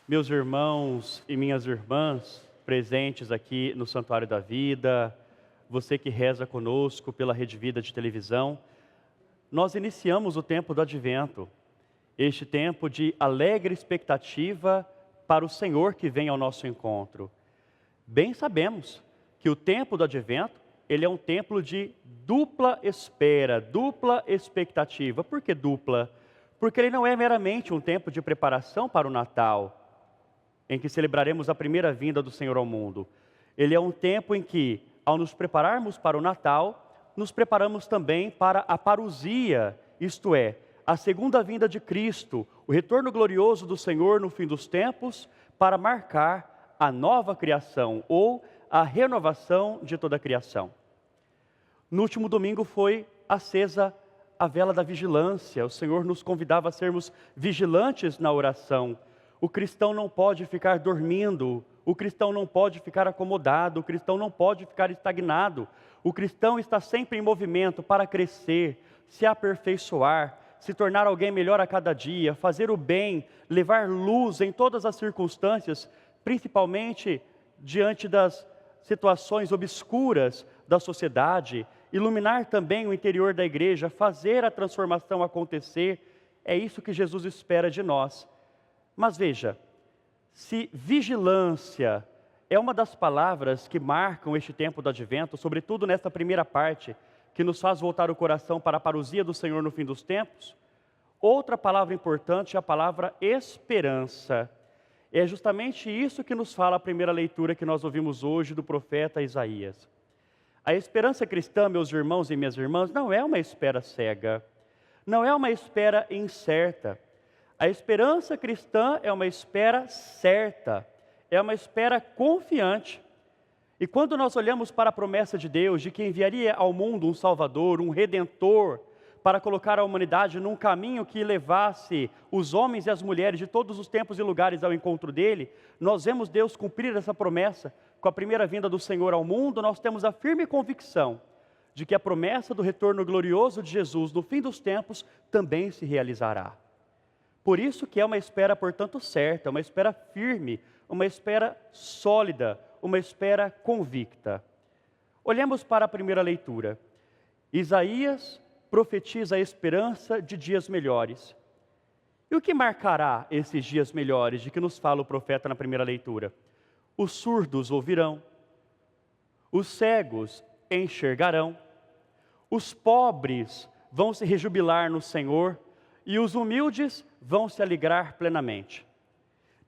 Meus irmãos e minhas irmãs presentes aqui no Santuário da Vida, você que reza conosco pela Rede Vida de televisão, nós iniciamos o tempo do Advento, este tempo de alegre expectativa para o Senhor que vem ao nosso encontro. Bem sabemos que o tempo do Advento, ele é um tempo de dupla espera, dupla expectativa. Por que dupla? Porque ele não é meramente um tempo de preparação para o Natal, em que celebraremos a primeira vinda do Senhor ao mundo. Ele é um tempo em que, ao nos prepararmos para o Natal, nos preparamos também para a parousia, isto é, a segunda vinda de Cristo, o retorno glorioso do Senhor no fim dos tempos, para marcar a nova criação ou a renovação de toda a criação. No último domingo foi acesa a vela da vigilância. O Senhor nos convidava a sermos vigilantes na oração. O cristão não pode ficar dormindo, o cristão não pode ficar acomodado, o cristão não pode ficar estagnado. O cristão está sempre em movimento para crescer, se aperfeiçoar, se tornar alguém melhor a cada dia, fazer o bem, levar luz em todas as circunstâncias, principalmente diante das situações obscuras da sociedade, iluminar também o interior da igreja, fazer a transformação acontecer. É isso que Jesus espera de nós. Mas veja, se vigilância é uma das palavras que marcam este tempo do Advento, sobretudo nesta primeira parte, que nos faz voltar o coração para a parousia do Senhor no fim dos tempos, outra palavra importante é a palavra esperança. É justamente isso que nos fala a primeira leitura que nós ouvimos hoje do profeta Isaías. A esperança cristã, meus irmãos e minhas irmãs, não é uma espera cega, não é uma espera incerta. A esperança cristã é uma espera certa, é uma espera confiante. E quando nós olhamos para a promessa de Deus, de que enviaria ao mundo um Salvador, um Redentor, para colocar a humanidade num caminho que levasse os homens e as mulheres de todos os tempos e lugares ao encontro dele, nós vemos Deus cumprir essa promessa. Com a primeira vinda do Senhor ao mundo, nós temos a firme convicção de que a promessa do retorno glorioso de Jesus no fim dos tempos também se realizará. Por isso que é uma espera, portanto, certa, uma espera firme, uma espera sólida, uma espera convicta. Olhemos para a primeira leitura. Isaías profetiza a esperança de dias melhores. E o que marcará esses dias melhores de que nos fala o profeta na primeira leitura? Os surdos ouvirão, os cegos enxergarão, os pobres vão se rejubilar no Senhor, e os humildes vão se alegrar plenamente.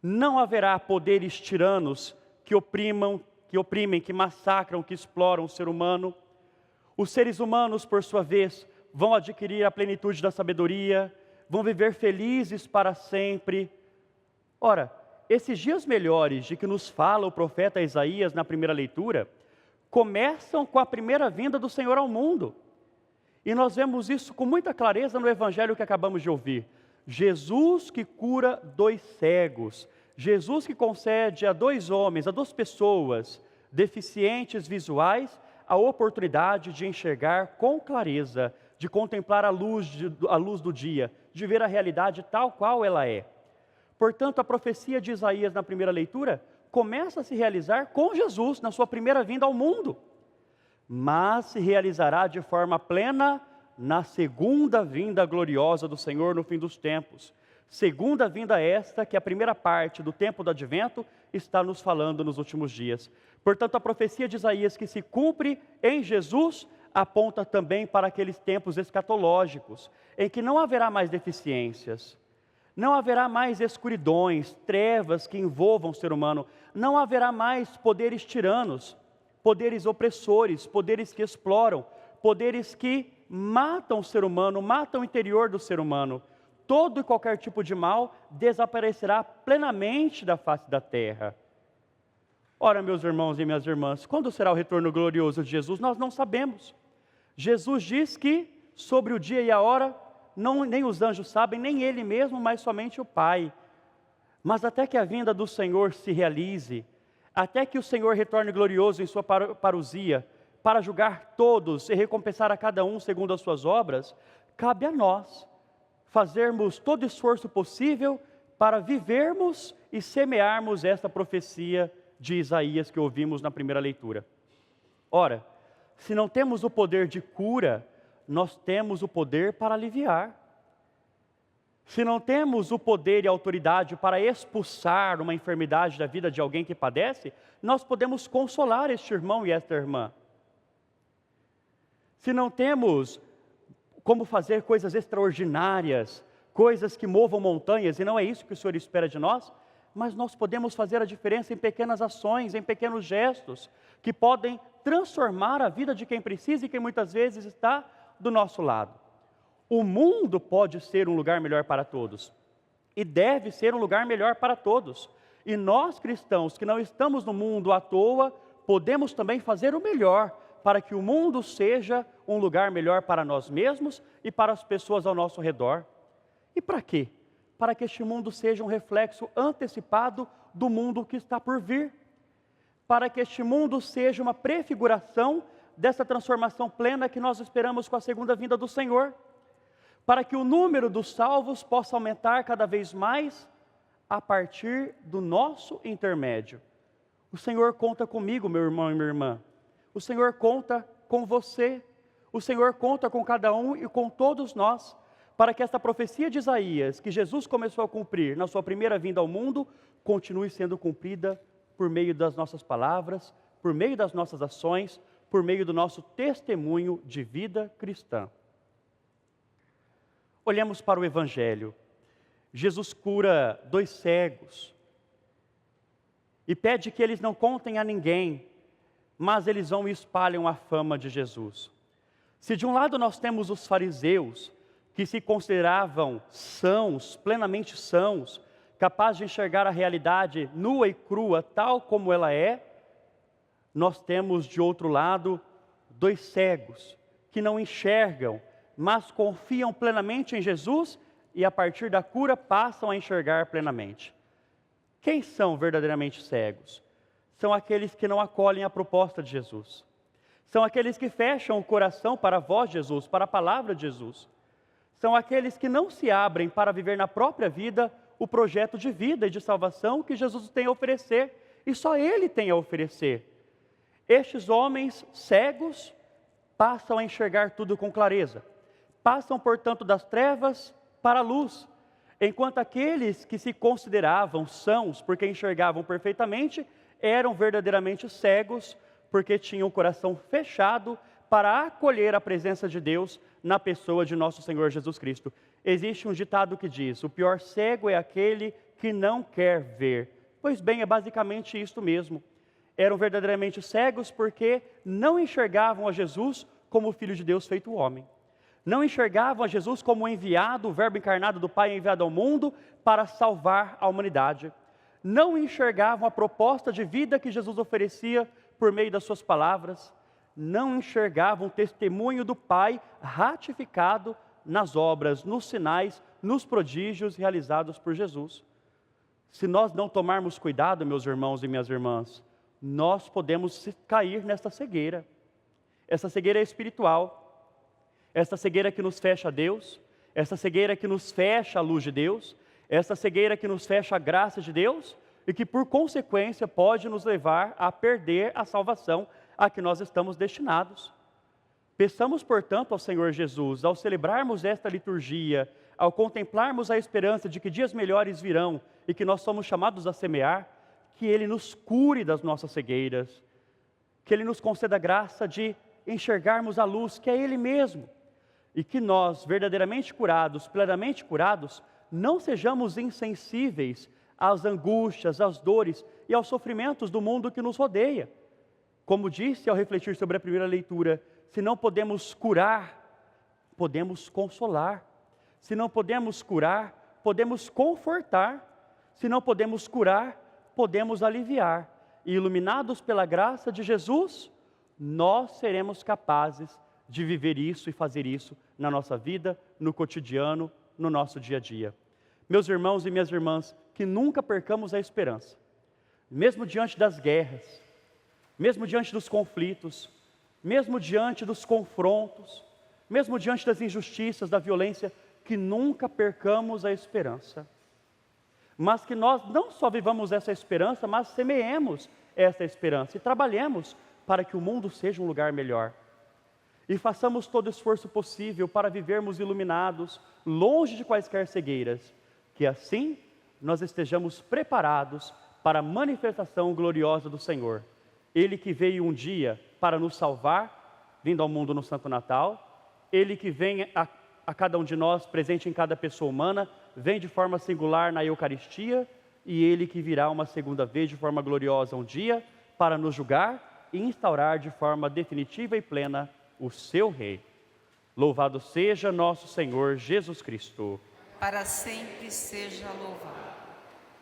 Não haverá poderes tiranos que oprimem, que massacram, que exploram o ser humano. Os seres humanos, por sua vez, vão adquirir a plenitude da sabedoria, vão viver felizes para sempre. Ora, esses dias melhores de que nos fala o profeta Isaías na primeira leitura, começam com a primeira vinda do Senhor ao mundo. E nós vemos isso com muita clareza no evangelho que acabamos de ouvir. Jesus que cura 2 cegos, Jesus que concede a 2 homens, a 2 pessoas deficientes visuais, a oportunidade de enxergar com clareza, de contemplar a luz do dia, de ver a realidade tal qual ela é. Portanto, a profecia de Isaías na primeira leitura começa a se realizar com Jesus na sua primeira vinda ao mundo, mas se realizará de forma plena na segunda vinda gloriosa do Senhor no fim dos tempos. Segunda vinda esta que a primeira parte do tempo do Advento está nos falando nos últimos dias. Portanto, a profecia de Isaías que se cumpre em Jesus aponta também para aqueles tempos escatológicos, em que não haverá mais deficiências, não haverá mais escuridões, trevas que envolvam o ser humano, não haverá mais poderes tiranos, poderes opressores, poderes que exploram, poderes que matam o ser humano, matam o interior do ser humano. Todo e qualquer tipo de mal desaparecerá plenamente da face da terra. Ora, meus irmãos e minhas irmãs, quando será o retorno glorioso de Jesus? Nós não sabemos. Jesus diz que sobre o dia e a hora, nem os anjos sabem, nem Ele mesmo, mas somente o Pai. Mas até que a vinda do Senhor se realize, até que o Senhor retorne glorioso em sua parousia, para julgar todos e recompensar a cada um segundo as suas obras, cabe a nós fazermos todo esforço possível para vivermos e semearmos esta profecia de Isaías que ouvimos na primeira leitura. Ora, se não temos o poder de cura, nós temos o poder para aliviar. Se não temos o poder e a autoridade para expulsar uma enfermidade da vida de alguém que padece, nós podemos consolar este irmão e esta irmã. Se não temos como fazer coisas extraordinárias, coisas que movam montanhas, e não é isso que o Senhor espera de nós, mas nós podemos fazer a diferença em pequenas ações, em pequenos gestos, que podem transformar a vida de quem precisa e quem muitas vezes está do nosso lado. O mundo pode ser um lugar melhor para todos, e deve ser um lugar melhor para todos. E nós cristãos que não estamos no mundo à toa, podemos também fazer o melhor para que o mundo seja um lugar melhor para nós mesmos e para as pessoas ao nosso redor. E para quê? Para que este mundo seja um reflexo antecipado do mundo que está por vir. Para que este mundo seja uma prefiguração dessa transformação plena que nós esperamos com a segunda vinda do Senhor. Para que o número dos salvos possa aumentar cada vez mais a partir do nosso intermédio. O Senhor conta comigo, meu irmão e minha irmã. O Senhor conta com você. O Senhor conta com cada um e com todos nós, para que esta profecia de Isaías, que Jesus começou a cumprir na sua primeira vinda ao mundo, continue sendo cumprida por meio das nossas palavras, por meio das nossas ações, por meio do nosso testemunho de vida cristã. Olhemos para o Evangelho. Jesus cura 2 cegos e pede que eles não contem a ninguém, mas eles vão e espalham a fama de Jesus. Se de um lado nós temos os fariseus, que se consideravam sãos, plenamente sãos, capazes de enxergar a realidade nua e crua tal como ela é, nós temos de outro lado 2 cegos, que não enxergam, mas confiam plenamente em Jesus e a partir da cura passam a enxergar plenamente. Quem são verdadeiramente cegos? São aqueles que não acolhem a proposta de Jesus. São aqueles que fecham o coração para a voz de Jesus, para a palavra de Jesus. São aqueles que não se abrem para viver na própria vida o projeto de vida e de salvação que Jesus tem a oferecer, e só Ele tem a oferecer. Estes homens cegos passam a enxergar tudo com clareza. Passam, portanto, das trevas para a luz, enquanto aqueles que se consideravam sãos, porque enxergavam perfeitamente, eram verdadeiramente cegos, porque tinham o coração fechado para acolher a presença de Deus na pessoa de nosso Senhor Jesus Cristo. Existe um ditado que diz: o pior cego é aquele que não quer ver. Pois bem, é basicamente isto mesmo. Eram verdadeiramente cegos porque não enxergavam a Jesus como o Filho de Deus feito homem. Não enxergavam a Jesus como o enviado, o verbo encarnado do Pai enviado ao mundo para salvar a humanidade. Não enxergavam a proposta de vida que Jesus oferecia por meio das suas palavras. Não enxergavam o testemunho do Pai ratificado nas obras, nos sinais, nos prodígios realizados por Jesus. Se nós não tomarmos cuidado, meus irmãos e minhas irmãs, nós podemos cair nesta cegueira. Essa cegueira é espiritual. Essa cegueira que nos fecha a Deus, essa cegueira que nos fecha a luz de Deus, essa cegueira que nos fecha a graça de Deus e que por consequência pode nos levar a perder a salvação a que nós estamos destinados. Peçamos, portanto, ao Senhor Jesus, ao celebrarmos esta liturgia, ao contemplarmos a esperança de que dias melhores virão e que nós somos chamados a semear, que Ele nos cure das nossas cegueiras, que Ele nos conceda a graça de enxergarmos a luz, que é Ele mesmo. E que nós, verdadeiramente curados, plenamente curados, não sejamos insensíveis às angústias, às dores e aos sofrimentos do mundo que nos rodeia. Como disse ao refletir sobre a primeira leitura, se não podemos curar, podemos consolar. Se não podemos curar, podemos confortar. Se não podemos curar, podemos aliviar. E iluminados pela graça de Jesus, nós seremos capazes de viver isso e fazer isso na nossa vida, no cotidiano, no nosso dia a dia. Meus irmãos e minhas irmãs, que nunca percamos a esperança, mesmo diante das guerras, mesmo diante dos conflitos, mesmo diante dos confrontos, mesmo diante das injustiças, da violência, que nunca percamos a esperança. mas que nós não só vivamos essa esperança, mas semeemos essa esperança e trabalhemos para que o mundo seja um lugar melhor. E façamos todo o esforço possível para vivermos iluminados, longe de quaisquer cegueiras, que assim nós estejamos preparados para a manifestação gloriosa do Senhor. Ele que veio um dia para nos salvar, vindo ao mundo no Santo Natal, Ele que vem a cada um de nós, presente em cada pessoa humana, vem de forma singular na Eucaristia, e Ele que virá uma segunda vez de forma gloriosa um dia, para nos julgar e instaurar de forma definitiva e plena o seu Rei. Louvado seja nosso Senhor Jesus Cristo. Para sempre seja louvado.